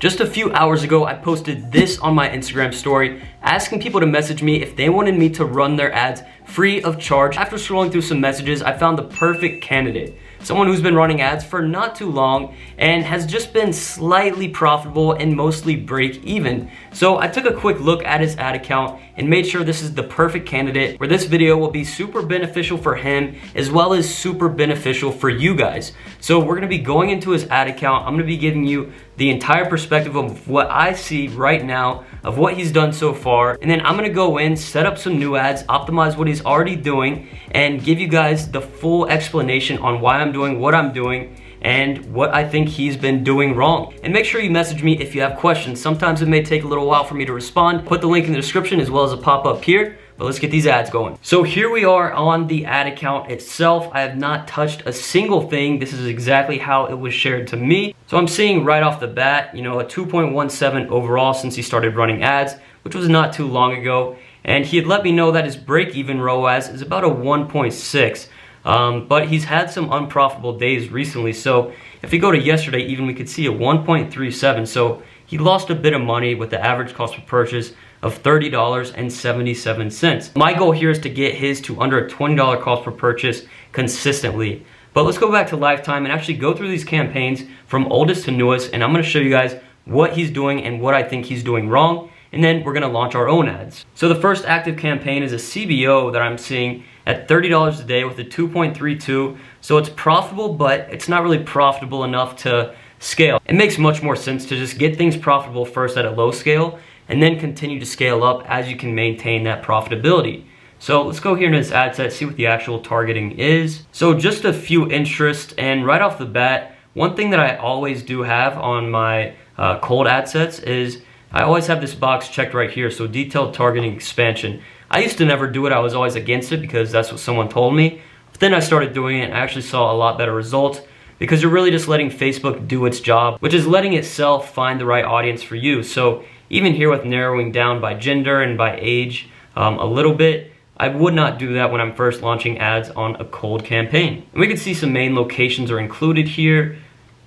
Just a few hours ago, I posted this on my Instagram story, asking people to message me if they wanted me to run their ads free of charge. After scrolling through some messages, I found the perfect candidate. Someone who's been running ads for not too long and has just been slightly profitable and mostly break even. So I took a quick look at his ad account and made sure this is the perfect candidate, where this video will be super beneficial for him as well as super beneficial for you guys. So we're gonna be going into his ad account. I'm gonna be giving you the entire perspective of what I see right now, of what he's done so far, and then I'm gonna go in, set up some new ads, optimize what he's already doing, and give you guys the full explanation on why I'm doing what I'm doing and what I think he's been doing wrong. And make sure you message me if you have questions. Sometimes it may take a little while for me to respond. Put the link in the description as well as a pop-up here. But let's get these ads going. So here we are on the ad account itself. I have not touched a single thing. This is exactly how it was shared to me. So I'm seeing right off the bat, you know, a 2.17 overall since he started running ads, which was not too long ago. And he had let me know that his break-even ROAS is about a 1.6. But he's had some unprofitable days recently. So if you go to yesterday, even we could see a 1.37. So he lost a bit of money with the average cost per purchase of $30.77. My goal here is to get his to under a $20 cost per purchase consistently. But let's go back to lifetime and actually go through these campaigns from oldest to newest, and I'm gonna show you guys what he's doing and what I think he's doing wrong, and then we're gonna launch our own ads. So the first active campaign is a CBO that I'm seeing at $30 a day with a 2.32. So it's profitable, but it's not really profitable enough to scale. It makes much more sense to just get things profitable first at a low scale and then continue to scale up as you can maintain that profitability. So let's go here into this ad set, see what the actual targeting is. So just a few interests, and right off the bat, one thing that I always do have on my cold ad sets is I always have this box checked right here, so detailed targeting expansion. I used to never do it, I was always against it because that's what someone told me. But then I started doing it and I actually saw a lot better results, because you're really just letting Facebook do its job, which is letting itself find the right audience for you. So even here with narrowing down by gender and by age a little bit, I would not do that when I'm first launching ads on a cold campaign. And we can see some main locations are included here,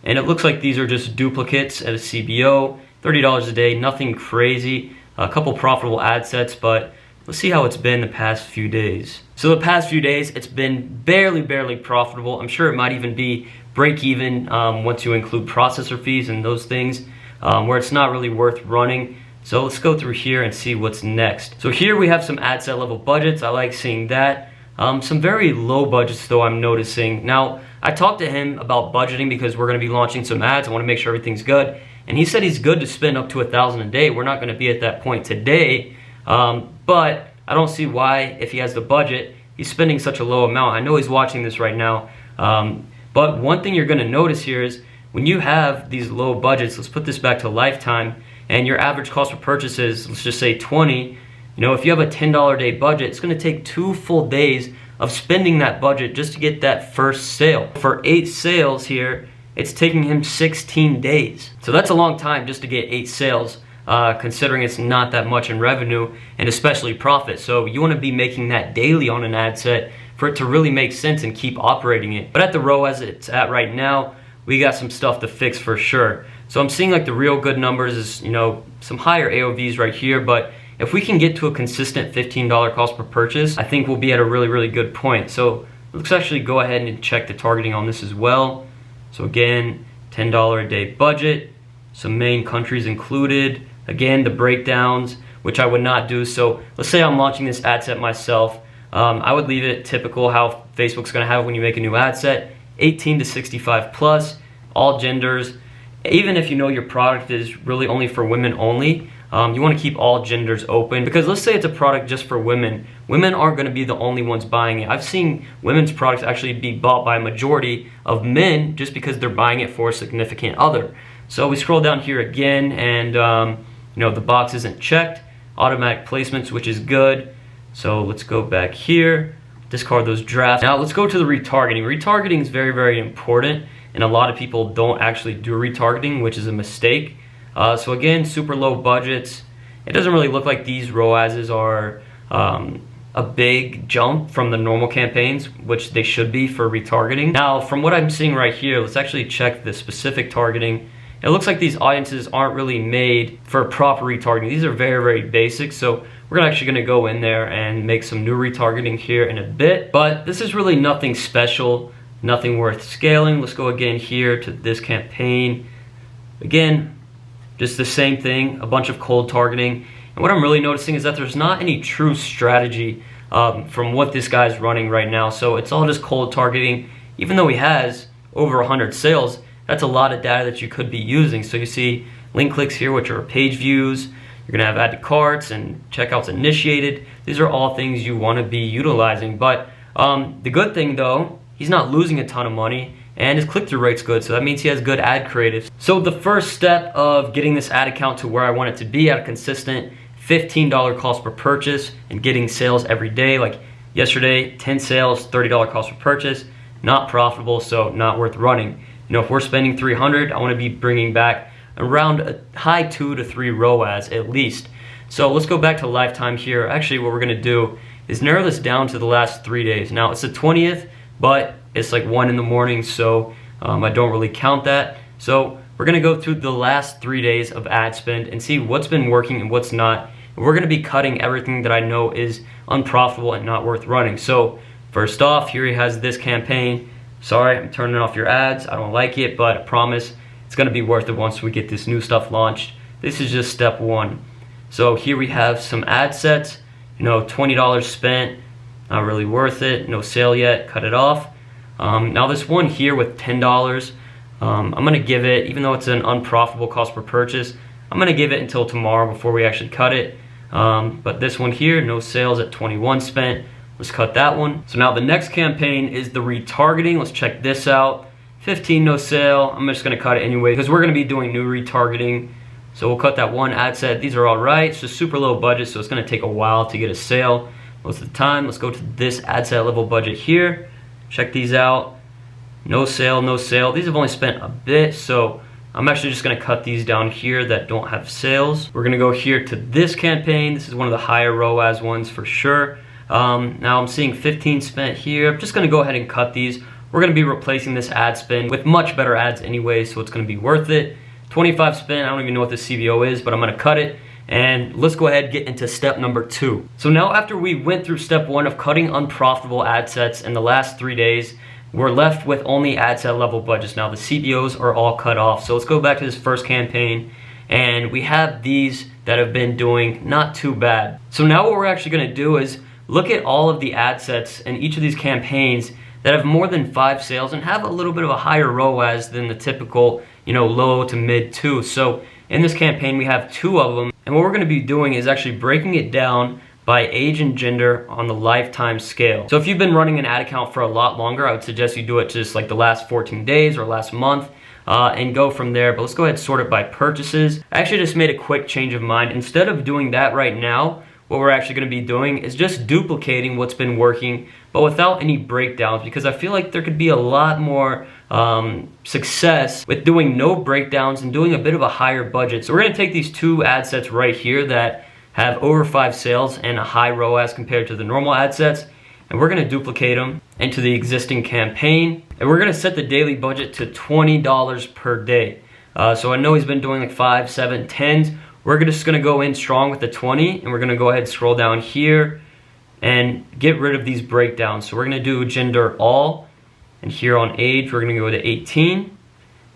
and it looks like these are just duplicates at a CBO, $30 a day, nothing crazy, a couple profitable ad sets, but let's see how it's been the past few days. So the past few days, it's been barely profitable. I'm sure it might even be break even once you include processor fees and those things, where it's not really worth running. So let's go through here and see what's next. So here we have some ad set level budgets. I like seeing that. Some very low budgets though, I'm noticing. Now, I talked to him about budgeting because we're gonna be launching some ads. I wanna make sure everything's good. And he said he's good to spend up to $1,000 a day. We're not gonna be at that point today, but I don't see why, if he has the budget, he's spending such a low amount. I know he's watching this right now. But one thing you're gonna notice here is when you have these low budgets, let's put this back to lifetime, and your average cost per purchase is, let's just say 20, you know, if you have a $10 a day budget, it's gonna take 2 full days of spending that budget just to get that first sale. For 8 sales here, it's taking him 16 days. So that's a long time just to get 8 sales, considering it's not that much in revenue and especially profit. So you wanna be making that daily on an ad set for it to really make sense and keep operating it. But at the ROAS it's at right now, we got some stuff to fix for sure. So I'm seeing like the real good numbers is, you know, some higher AOVs right here, but if we can get to a consistent $15 cost per purchase, I think we'll be at a really good point. So let's actually go ahead and check the targeting on this as well. So again, $10 a day budget, some main countries included. Again, the breakdowns, which I would not do. So let's say I'm launching this ad set myself. I would leave it typical how Facebook's gonna have it when you make a new ad set, 18 to 65 plus, all genders. Even if you know your product is really only for women only, you wanna keep all genders open, because let's say it's a product just for women. Women aren't gonna be the only ones buying it. I've seen women's products actually be bought by a majority of men just because they're buying it for a significant other. So we scroll down here again and you know, the box isn't checked. Automatic placements, which is good. So let's go back here, discard those drafts. Now let's go to the retargeting. Retargeting is very important, and a lot of people don't actually do retargeting, which is a mistake. So again, super low budgets. It doesn't really look like these ROASs are a big jump from the normal campaigns, which they should be for retargeting. Now, from what I'm seeing right here, let's actually check the specific targeting. it looks like these audiences aren't really made for proper retargeting. These are very, very basic. So we're actually gonna go in there and make some new retargeting here in a bit. But this is really nothing special, nothing worth scaling. Let's go again here to this campaign. Again, just the same thing, a bunch of cold targeting. And what I'm really noticing is that there's not any true strategy from what this guy's running right now. So it's all just cold targeting. Even though he has over 100 sales, that's a lot of data that you could be using. So you see link clicks here, which are page views. You're gonna have add to carts and checkouts initiated. These are all things you wanna be utilizing. But the good thing though, he's not losing a ton of money and his click-through rate's good. So that means he has good ad creatives. So the first step of getting this ad account to where I want it to be at a consistent $15 cost per purchase and getting sales every day. Like yesterday, 10 sales, $30 cost per purchase, not profitable, so not worth running. You know, if we're spending 300, I wanna be bringing back around a high 2 to 3 ROAS at least. So let's go back to lifetime here. Actually, what we're gonna do is narrow this down to the last 3 days. Now it's the 20th, but it's like 1 in the morning, so I don't really count that. So we're gonna go through the last 3 days of ad spend and see what's been working and what's not. And we're gonna be cutting everything that I know is unprofitable and not worth running. So first off, here he has this campaign. Sorry, I'm turning off your ads. I don't like it, but I promise it's gonna be worth it once we get this new stuff launched. This is just step 1. So here we have some ad sets, you know, $20 spent, not really worth it, no sale yet, cut it off. Now this one here with $10, I'm gonna give it, even though it's an unprofitable cost per purchase, I'm gonna give it until tomorrow before we actually cut it. But this one here, no sales at 21 spent. Let's cut that one. So now the next campaign is the retargeting. Let's check this out. 15, no sale. I'm just gonna cut it anyway because we're gonna be doing new retargeting. So we'll cut that one ad set. These are all right. It's just super low budget, so it's gonna take a while to get a sale most of the time. Let's go to this ad set level budget here. Check these out. No sale, no sale. These have only spent a bit, so I'm actually just gonna cut these down here that don't have sales. We're gonna go here to this campaign. This is one of the higher ROAS ones for sure. Now I'm seeing 15 spent here. I'm just gonna go ahead and cut these. We're gonna be replacing this ad spend with much better ads anyway, so it's gonna be worth it. 25 spent, I don't even know what the CBO is, but I'm gonna cut it. And let's go ahead and get into step number 2. So now after we went through step 1 of cutting unprofitable ad sets in the last 3 days, we're left with only ad set level budgets. Now the CBOs are all cut off. So let's go back to this first campaign and we have these that have been doing not too bad. So now what we're actually gonna do is look at all of the ad sets in each of these campaigns that have more than 5 sales and have a little bit of a higher ROAS than the typical, you know, low to mid 2. So in this campaign we have 2 of them, and what we're gonna be doing is actually breaking it down by age and gender on the lifetime scale. So if you've been running an ad account for a lot longer, I would suggest you do it just like the last 14 days or last month and go from there. But let's go ahead and sort it by purchases. I actually just made a quick change of mind. Instead of doing that right now, what we're actually gonna be doing is just duplicating what's been working, but without any breakdowns, because I feel like there could be a lot more success with doing no breakdowns and doing a bit of a higher budget. So we're gonna take these 2 ad sets right here that have over 5 sales and a high ROAS compared to the normal ad sets, and we're gonna duplicate them into the existing campaign, and we're gonna set the daily budget to $20 per day. So I know he's been doing like 5, 7, 10s. We're just gonna go in strong with the 20, and we're gonna go ahead and scroll down here and get rid of these breakdowns. So we're gonna do gender all, and here on age, we're gonna go to 18,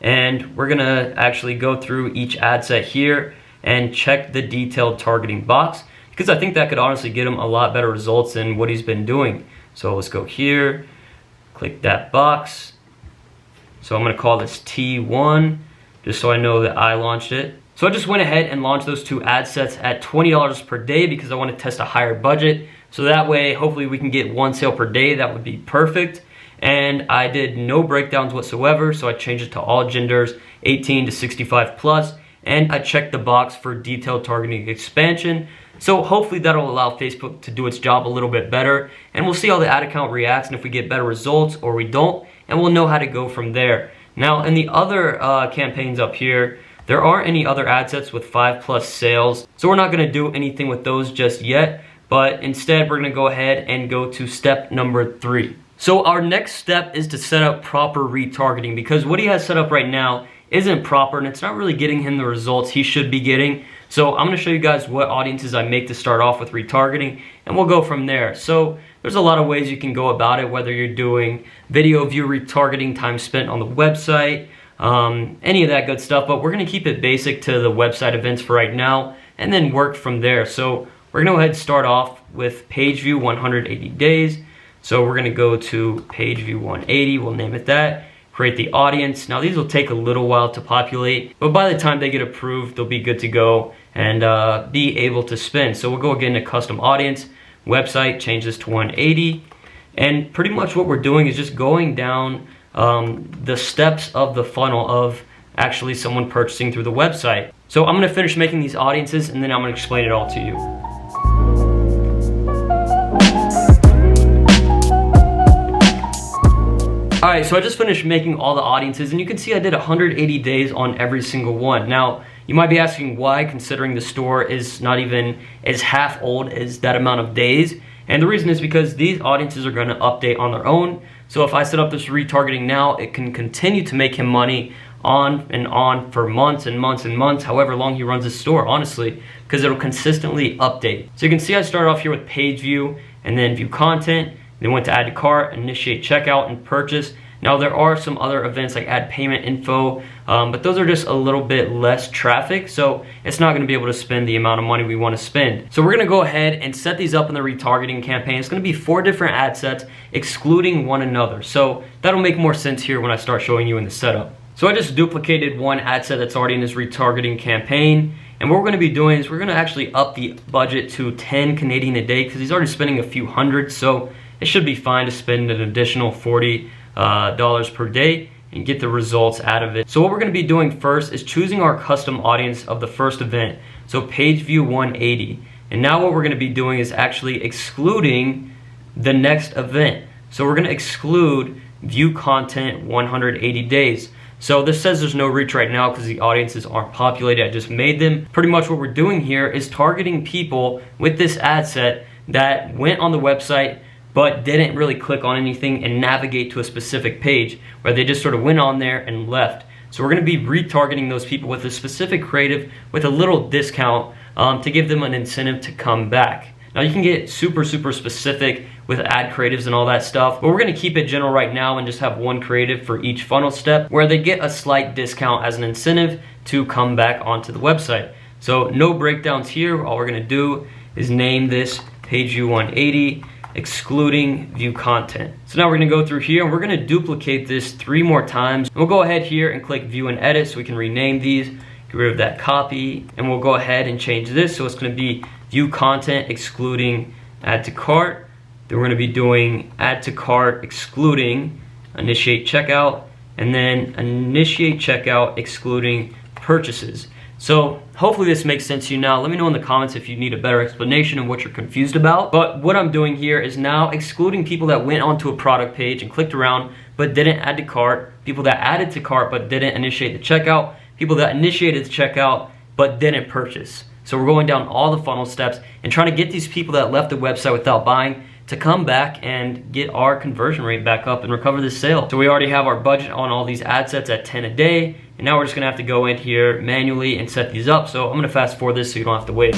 and we're gonna actually go through each ad set here and check the detailed targeting box, because I think that could honestly get him a lot better results than what he's been doing. So let's go here, click that box. So I'm gonna call this T1, just so I know that I launched it. So I just went ahead and launched those 2 ad sets at $20 per day because I want to test a higher budget. So that way, hopefully we can get 1 sale per day. That would be perfect. And I did no breakdowns whatsoever. So I changed it to all genders, 18 to 65 plus. And I checked the box for detailed targeting expansion. So hopefully that'll allow Facebook to do its job a little bit better. And we'll see how the ad account reacts and if we get better results or we don't. And we'll know how to go from there. Now in the other campaigns up here, there aren't any other ad sets with 5+ sales, so we're not gonna do anything with those just yet, but instead we're gonna go ahead and go to step number 3. So our next step is to set up proper retargeting, because what he has set up right now isn't proper and it's not really getting him the results he should be getting. So I'm gonna show you guys what audiences I make to start off with retargeting, and we'll go from there. So there's a lot of ways you can go about it, whether you're doing video view retargeting, time spent on the website, any of that good stuff, but we're gonna keep it basic to the website events for right now and then work from there. So we're gonna go ahead and start off with page view 180 days. So we're gonna go to page view 180, we'll name it that. Create the audience. Now these will take a little while to populate, but by the time they get approved, they'll be good to go and be able to spend. So we'll go again to custom audience, website, change this to 180. And pretty much what we're doing is just going down the steps of the funnel of actually someone purchasing through the website. So I'm gonna finish making these audiences and then I'm gonna explain it all to you. Alright, so I just finished making all the audiences and you can see I did 180 days on every single one. Now, you might be asking why, considering the store is not even as half old as that amount of days. And the reason is because these audiences are gonna update on their own. So if I set up this retargeting now, it can continue to make him money on and on for months and months and months, however long he runs his store, honestly, because it'll consistently update. So you can see I started off here with page view and then view content. Then went to add to cart, initiate checkout, and purchase. Now there are some other events like add payment info, but those are just a little bit less traffic, so it's not gonna be able to spend the amount of money we wanna spend. So we're gonna go ahead and set these up in the retargeting campaign. It's gonna be 4 different ad sets excluding one another. So that'll make more sense here when I start showing you in the setup. So I just duplicated one ad set that's already in this retargeting campaign. And what we're gonna be doing is we're gonna actually up the budget to 10 Canadian a day because he's already spending a few hundred, so it should be fine to spend an additional $40 per day and get the results out of it. So what we're gonna be doing first is choosing our custom audience of the first event. So page view 180. And now what we're gonna be doing is actually excluding the next event. So we're gonna exclude view content 180 days. So this says there's no reach right now because the audiences aren't populated, I just made them. Pretty much what we're doing here is targeting people with this ad set that went on the website but didn't really click on anything and navigate to a specific page, where they just sort of went on there and left. So we're gonna be retargeting those people with a specific creative with a little discount to give them an incentive to come back. Now you can get super specific with ad creatives and all that stuff, but we're gonna keep it general right now and just have one creative for each funnel step where they get a slight discount as an incentive to come back onto the website. So no breakdowns here. All we're gonna do is name this page view 180, excluding view content. So now we're gonna go through here and we're gonna duplicate this 3 more times. And we'll go ahead here and click view and edit so we can rename these, get rid of that copy, and we'll go ahead and change this. So it's gonna be view content excluding add to cart. Then we're gonna be doing add to cart excluding initiate checkout, and then initiate checkout excluding purchases. So hopefully this makes sense to you now. Let me know in the comments if you need a better explanation and what you're confused about. But what I'm doing here is now excluding people that went onto a product page and clicked around but didn't add to cart, people that added to cart but didn't initiate the checkout, people that initiated the checkout but didn't purchase. So we're going down all the funnel steps and trying to get these people that left the website without buying to come back and get our conversion rate back up and recover this sale. So we already have our budget on all these ad sets at 10 a day, and now we're just gonna have to go in here manually and set these up. So I'm gonna fast forward this so you don't have to wait.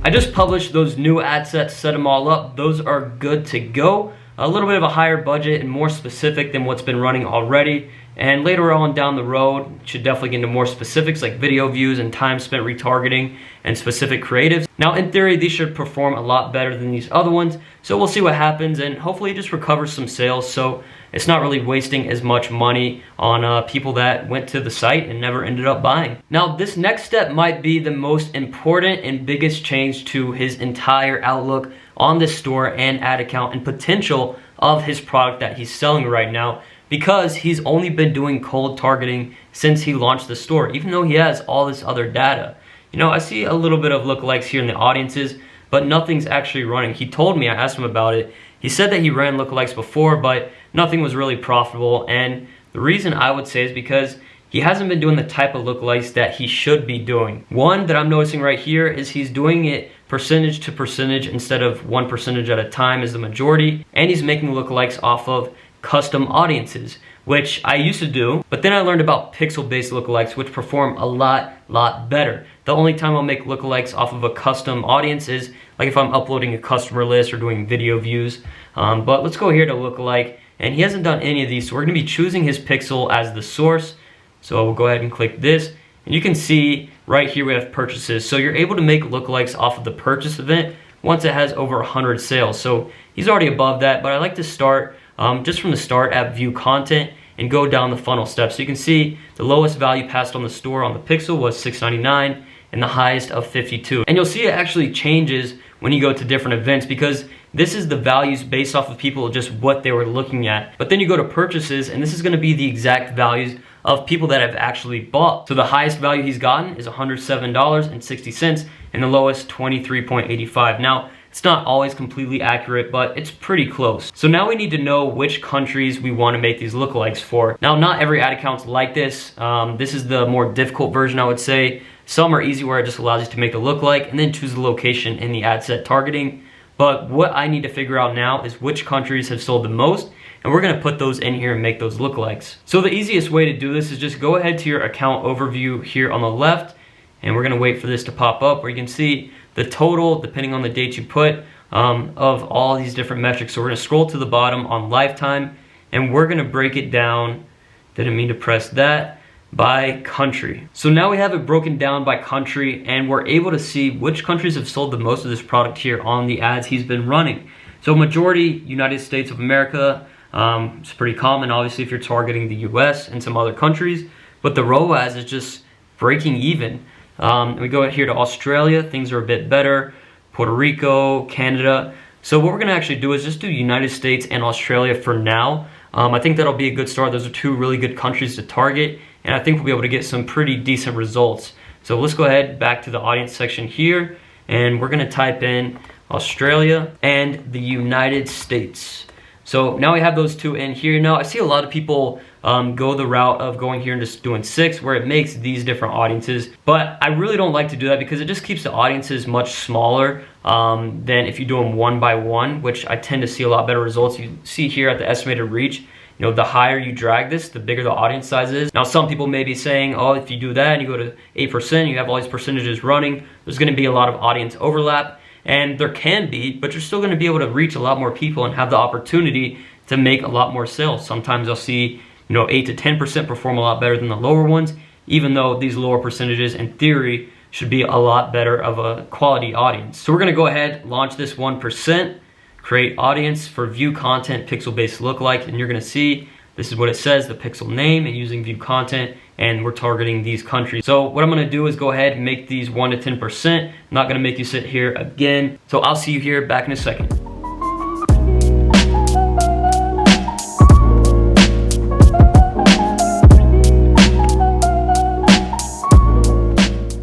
I just published those new ad sets, set them all up. Those are good to go. A little bit of a higher budget and more specific than what's been running already. And later on down the road, should definitely get into more specifics like video views and time spent retargeting and specific creatives. Now in theory, these should perform a lot better than these other ones. So we'll see what happens and hopefully it just recovers some sales so it's not really wasting as much money on people that went to the site and never ended up buying. Now this next step might be the most important and biggest change to his entire outlook on this store and ad account and potential of his product that he's selling right now, because he's only been doing cold targeting since he launched the store, even though he has all this other data. You know, I see a little bit of lookalikes here in the audiences, but nothing's actually running. He told me, I asked him about it, he said that he ran lookalikes before, but nothing was really profitable. And the reason I would say is because he hasn't been doing the type of lookalikes that he should be doing. One that I'm noticing right here is he's doing it percentage to percentage instead of 1% at a time is the majority. And he's making lookalikes off of custom audiences, which I used to do, but then I learned about pixel-based lookalikes, which perform a lot better. The only time I'll make lookalikes off of a custom audience is like if I'm uploading a customer list or doing video views. But let's go here to lookalike, and he hasn't done any of these, so we're gonna be choosing his pixel as the source. So we'll go ahead and click this, and you can see right here we have purchases. So you're able to make lookalikes off of the purchase event once it has over 100 sales. So he's already above that, but I like to start just from the start at view content and go down the funnel steps. So you can see the lowest value passed on the store on the pixel was $6.99 and the highest of $52. And you'll see it actually changes when you go to different events because this is the values based off of people just what they were looking at. But then you go to purchases and this is gonna be the exact values of people that have actually bought. So the highest value he's gotten is $107.60 and the lowest $23.85. Now, it's not always completely accurate, but it's pretty close. So now we need to know which countries we want to make these lookalikes for. Now, not every ad account's like this. This is the more difficult version, I would say. Some are easy where it just allows you to make the lookalike and then choose the location in the ad set targeting. But what I need to figure out now is which countries have sold the most, and we're gonna put those in here and make those lookalikes. So the easiest way to do this is just go ahead to your account overview here on the left, and we're gonna wait for this to pop up where you can see the total, depending on the date you put, of all these different metrics. So we're gonna scroll to the bottom on lifetime, and we're gonna break it down, didn't mean to press that, by country. So now we have it broken down by country, and we're able to see which countries have sold the most of this product here on the ads he's been running. So majority, United States of America, it's pretty common, obviously, if you're targeting the US and some other countries, but the ROAS is just breaking even. We go here to Australia, things are a bit better, Puerto Rico, Canada. So what we're gonna actually do is just do United States and Australia for now. I think that'll be a good start. Those are two really good countries to target, and I think we'll be able to get some pretty decent results. So let's go ahead back to the audience section here, and we're gonna type in Australia and the United States. So now we have those two in here. Now I see a lot of people go the route of going here and just doing 6 where it makes these different audiences, but I really don't like to do that because it just keeps the audiences much smaller than if you do them one by one, which I tend to see a lot better results. You see here at the estimated reach, you know, the higher you drag this, the bigger the audience size is. Now some people may be saying, oh, if you do that and you go to 8%, you have all these percentages running, there's gonna be a lot of audience overlap. And there can be, but you're still gonna be able to reach a lot more people and have the opportunity to make a lot more sales. Sometimes I'll see, 8 to 10% perform a lot better than the lower ones, even though these lower percentages in theory should be a lot better of a quality audience. So we're gonna go ahead, launch this 1%, create audience for view content, pixel-based lookalike, and you're gonna see this is what it says, the pixel name, and using view content, and we're targeting these countries. So what I'm gonna do is go ahead and make these 1 to 10%. I'm not gonna make you sit here again. So I'll see you here back in a second.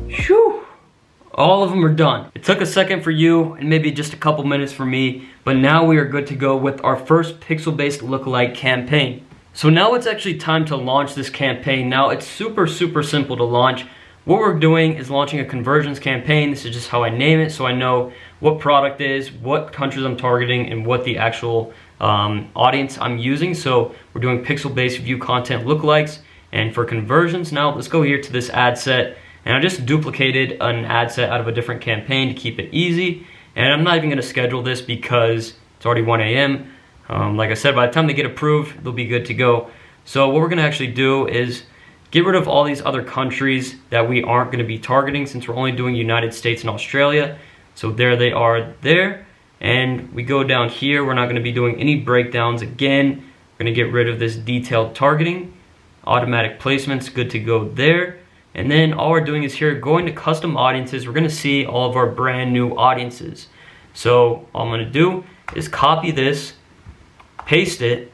Whew. All of them are done. It took a second for you and maybe just a couple minutes for me, but now we are good to go with our first pixel-based lookalike campaign. So now it's actually time to launch this campaign. Now it's super simple to launch. What we're doing is launching a conversions campaign. This is just how I name it, so I know what product is, what countries I'm targeting, and what the actual audience I'm using. So we're doing pixel-based view content lookalikes, and for conversions, now let's go here to this ad set, and I just duplicated an ad set out of a different campaign to keep it easy, and I'm not even gonna schedule this because it's already 1 a.m. Like I said, by the time they get approved, they'll be good to go. So what we're gonna actually do is get rid of all these other countries that we aren't gonna be targeting since we're only doing United States and Australia. So there they are there. And we go down here, we're not gonna be doing any breakdowns again. We're gonna get rid of this detailed targeting. Automatic placements, good to go there. And then all we're doing is here, going to custom audiences, we're gonna see all of our brand new audiences. So all I'm gonna do is copy this, paste it,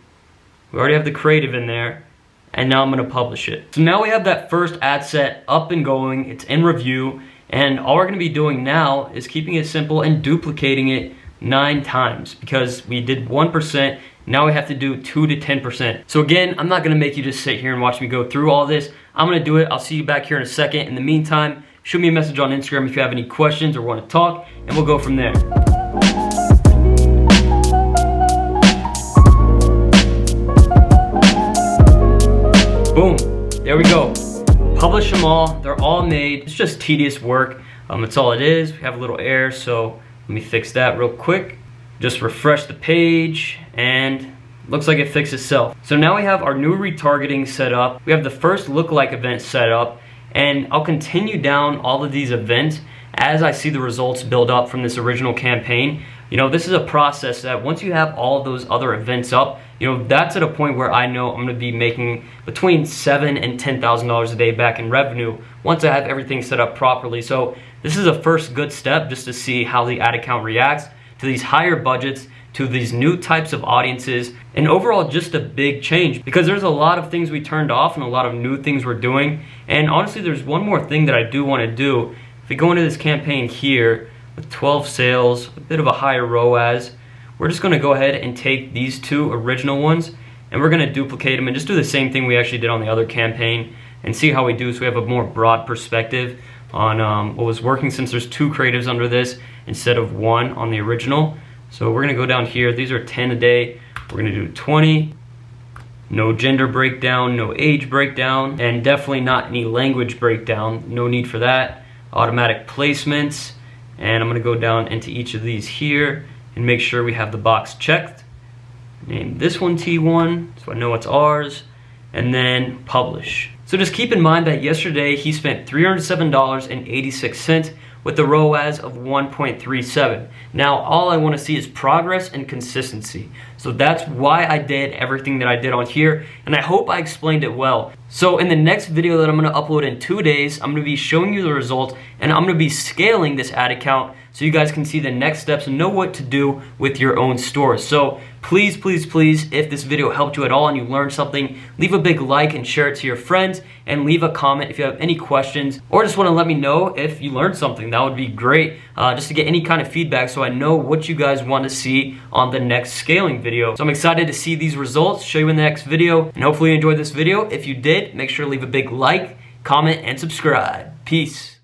we already have the creative in there, and now I'm gonna publish it. So now we have that first ad set up and going, it's in review, and all we're gonna be doing now is keeping it simple and duplicating it 9 times because we did 1%, now we have to do 2 to 10%. So again, I'm not gonna make you just sit here and watch me go through all this. I'm gonna do it, I'll see you back here in a second. In the meantime, shoot me a message on Instagram if you have any questions or want to talk, and we'll go from there. Boom, there we go. Publish them all, they're all made. It's just tedious work, that's all it is. We have a little error, so let me fix that real quick. Just refresh the page, and looks like it fixed itself. So now we have our new retargeting set up. We have the first lookalike event set up, and I'll continue down all of these events as I see the results build up from this original campaign. You know, this is a process that once you have all of those other events up, you know, that's at a point where I know I'm gonna be making between $7,000 and $10,000 a day back in revenue once I have everything set up properly. So this is a first good step just to see how the ad account reacts to these higher budgets, to these new types of audiences, and overall just a big change, because there's a lot of things we turned off and a lot of new things we're doing. And honestly, there's one more thing that I do want to do. If we go into this campaign here with 12 sales, a bit of a higher ROAS, we're just going to go ahead and take these two original ones and we're going to duplicate them and just do the same thing we actually did on the other campaign and see how we do, so we have a more broad perspective on what was working, since there's two creatives under this instead of one on the original. So we're gonna go down here. These are 10 a day. We're gonna do 20. No gender breakdown, no age breakdown, and definitely not any language breakdown. No need for that. Automatic placements. And I'm gonna go down into each of these here and make sure we have the box checked. Name this one T1, so I know it's ours. And then publish. So just keep in mind that yesterday he spent $307.86 with the ROAS of 1.37. Now all I want to see is progress and consistency. So that's why I did everything that I did on here, and I hope I explained it well. So in the next video that I'm going to upload in 2 days, I'm going to be showing you the results, and I'm going to be scaling this ad account so you guys can see the next steps and know what to do with your own store. So please, please, please, if this video helped you at all and you learned something, leave a big like and share it to your friends, and leave a comment if you have any questions or just want to let me know if you learned something. That would be great, just to get any kind of feedback so I know what you guys want to see on the next scaling video. So I'm excited to see these results, show you in the next video, and hopefully you enjoyed this video. If you did, make sure to leave a big like, comment, and subscribe. Peace.